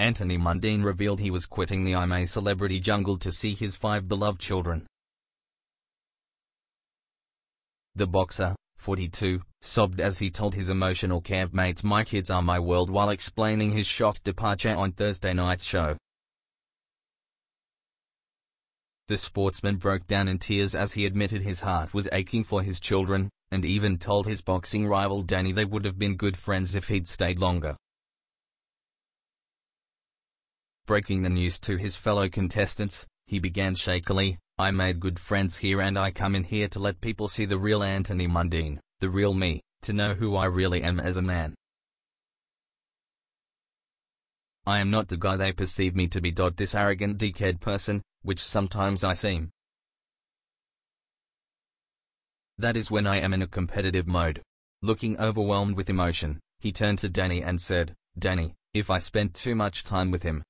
Anthony Mundine revealed he was quitting the I'm a Celebrity jungle to see his 5 beloved children. The boxer, 42, sobbed as he told his emotional campmates "My kids are my world" while explaining his shocked departure on Thursday night's show. The sportsman broke down in tears as he admitted his heart was aching for his children, and even told his boxing rival Danny they would have been good friends if he'd stayed longer. Breaking the news to his fellow contestants, he began shakily, "I made good friends here and I come in here to let people see the real Anthony Mundine, the real me, to know who I really am as a man. I am not the guy they perceive me to be. This arrogant dickhead person, which sometimes I seem. That is when I am in a competitive mode." Looking overwhelmed with emotion, he turned to Danny and said, "Danny, if I spent too much time with him,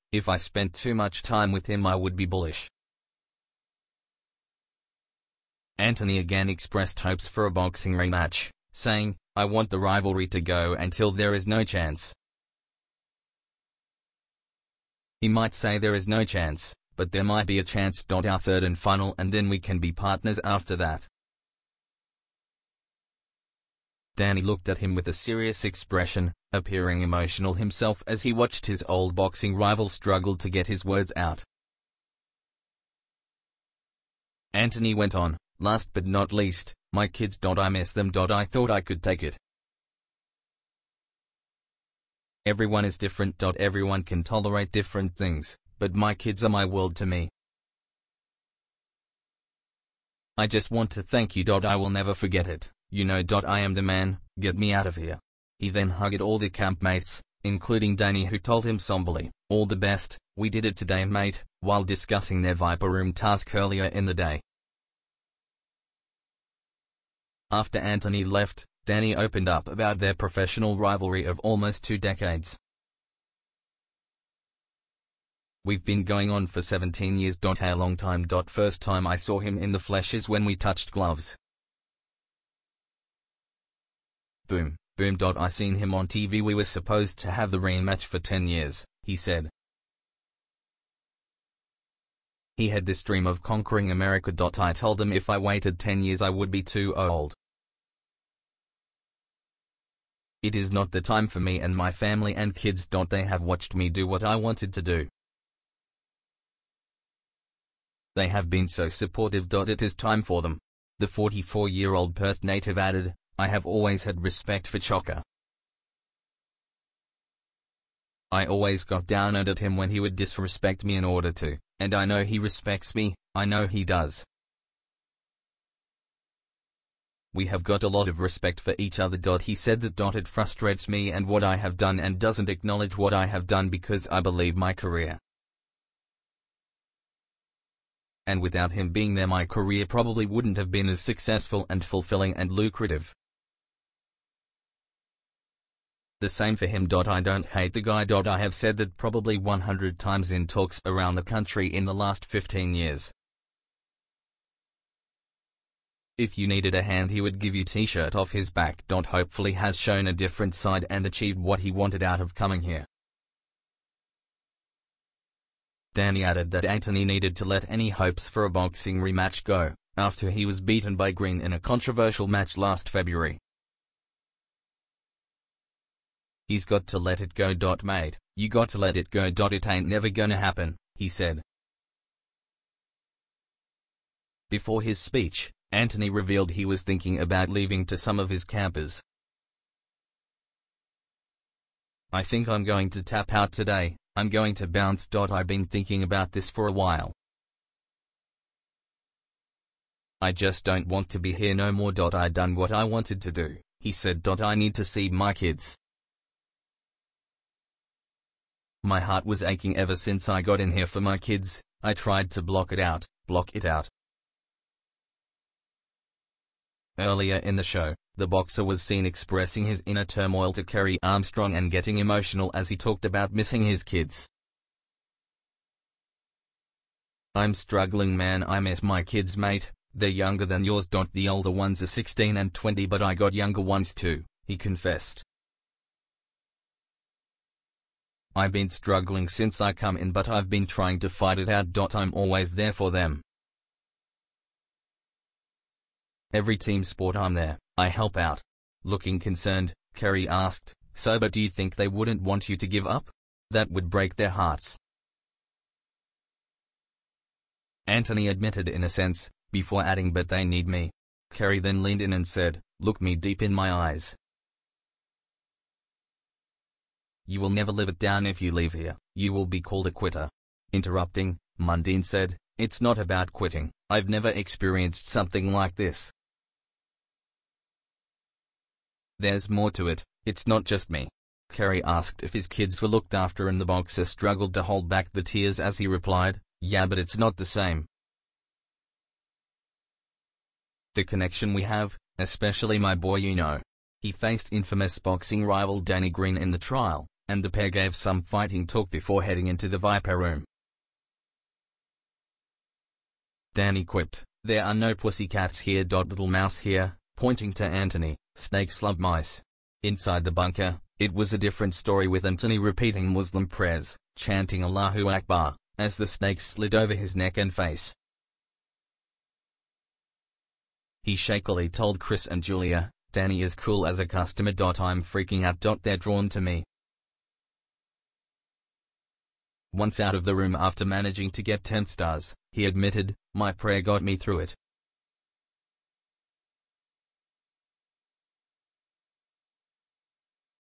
I would be bullish." Anthony again expressed hopes for a boxing rematch, saying, "I want the rivalry to go until there is no chance." He might say there is no chance, but there might be a chance. Our third and final, and then we can be partners after that. Danny looked at him with a serious expression, appearing emotional himself as he watched his old boxing rival struggle to get his words out. Anthony went on, "Last but not least, my kids. I miss them. I thought I could take it. Everyone is different. Everyone can tolerate different things, but my kids are my world to me. I just want to thank you. I will never forget it. You know. I am the man. Get me out of here." He then hugged all the campmates, including Danny, who told him somberly, "All the best, we did it today, mate," while discussing their Viper Room task earlier in the day. After Anthony left, Danny opened up about their professional rivalry of almost 2 decades. "We've been going on for 17 years. A long time. First time I saw him in the flesh is when we touched gloves. Boom, boom. I seen him on TV. We were supposed to have the rematch for 10 years, he said. He had this dream of conquering America. I told them if I waited 10 years I would be too old. It is not the time for me and my family and kids. They have watched me do what I wanted to do. They have been so supportive. It is time for them." The 44-year-old Perth native added, "I have always had respect for Chocka. I always got down at him when he would disrespect me in order to, and I know he respects me. I know he does. We have got a lot of respect for each other." He said that "It frustrates me and what I have done and doesn't acknowledge what I have done because I believe my career. And without him being there my career probably wouldn't have been as successful and fulfilling and lucrative. The same for him. I don't hate the guy. I have said that probably 100 times in talks around the country in the last 15 years. If you needed a hand he would give you t-shirt off his back. Hopefully has shown a different side and achieved what he wanted out of coming here." Danny added that Anthony needed to let any hopes for a boxing rematch go, after he was beaten by Green in a controversial match last February. "He's got to let it go. Mate, you got to let it go. It ain't never gonna happen," he said. Before his speech, Anthony revealed he was thinking about leaving to some of his campers. "I think I'm going to tap out today. I'm going to bounce. I've been thinking about this for a while. I just don't want to be here no more. I done what I wanted to do," he said. "I need to see my kids. My heart was aching ever since I got in here for my kids. I tried to block it out. Earlier in the show, the boxer was seen expressing his inner turmoil to Kerry Armstrong and getting emotional as he talked about missing his kids. "I'm struggling, man. I miss my kids, mate. They're younger than yours. The older ones are 16 and 20, but I got younger ones too," he confessed. I've been struggling since I come in, but I've been trying to fight it out. I'm always there for them. Every team sport I'm there, I help out. Looking concerned, Kerry asked, so but do you think they wouldn't want you to give up? That would break their hearts. Anthony admitted in a sense, before adding but they need me. Kerry then leaned in and said, look me deep in my eyes. You will never live it down if you leave here, you will be called a quitter. Interrupting, Mundine said, it's not about quitting, I've never experienced something like this. There's more to it, it's not just me. Kerry asked if his kids were looked after and the boxer struggled to hold back the tears as he replied, yeah, but it's not the same. The connection we have, especially my boy, you know. He faced infamous boxing rival Danny Green in the trial, and the pair gave some fighting talk before heading into the Viper room. Danny quipped, there are no pussycats here. Little mouse here, pointing to Anthony, snakes love mice. Inside the bunker, it was a different story, with Anthony repeating Muslim prayers, chanting Allahu Akbar, as the snakes slid over his neck and face. He shakily told Chris and Julia, Danny is cool as a customer. I'm freaking out. They're drawn to me. Once out of the room after managing to get 10 stars, he admitted, my prayer got me through it.